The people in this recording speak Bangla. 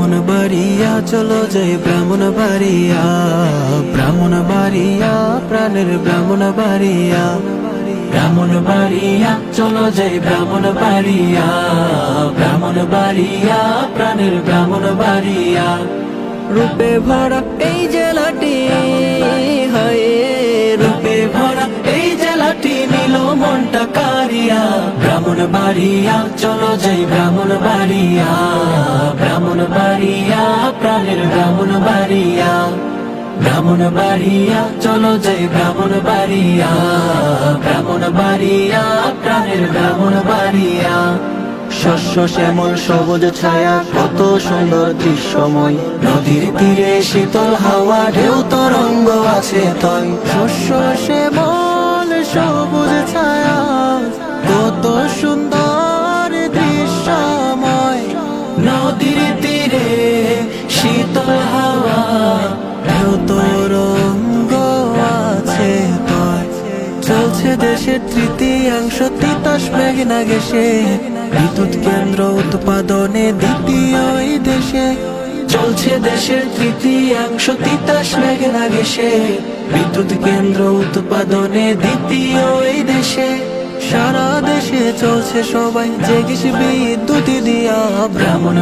ব্রাহ্মণবাড়িয়া চলো যাই ব্রাহ্মণবাড়িয়া, ব্রাহ্মণবাড়িয়া প্রাণের ব্রাহ্মণবাড়িয়া, ব্রাহ্মণবাড়িয়া চলো যাই ব্রাহ্মণবাড়িয়া, ব্রাহ্মণবাড়িয়া প্রাণের ব্রাহ্মণবাড়িয়া। রূপে ভরা এই জেলাটি, হায় রূপে ভরা এই জেলাটি নিল মনটা কারিয়া। ব্রাহ্মণবাড়িয়া চলো যাই ব্রাহ্মণবাড়িয়া, ব্রাহ্মণবাড়িয়া প্রাণের ব্রাহ্মণবাড়িয়া, ব্রাহ্মণবাড়িয়া চলো যাই ব্রাহ্মণবাড়িয়া, ব্রাহ্মণবাড়িয়া প্রাণের ব্রাহ্মণবাড়িয়া। শস্য শ্যামল সবুজ ছায়া কত সুন্দর দৃশ্যময়, নদীর তীরে শীতল হাওয়া ঢেউ তরঙ্গ আছে তয়। শস্য শ্যামল সবুজ ছায়া কত সুন্দর দৃশ্যময়, নদীর তীরে শীতল হাওয়া ঢেউ তরঙ্গ আছে তয়। চলছে দেশের তৃতীয়াংশ তিতাস মেঘনা ঘেঁষে, বিদ্যুৎ কেন্দ্র উৎপাদনে দ্বিতীয় এই দেশে। চলছে দেশের তৃতীয়াংশ তিতাস মেঘনা ঘেঁষে, বিদ্যুৎ কেন্দ্র উৎপাদনে দ্বিতীয় এই দেশে। সারা দেশে চলছে সবাই জেগিস বিদ্যুৎ দিয়া ব্রাহ্মণ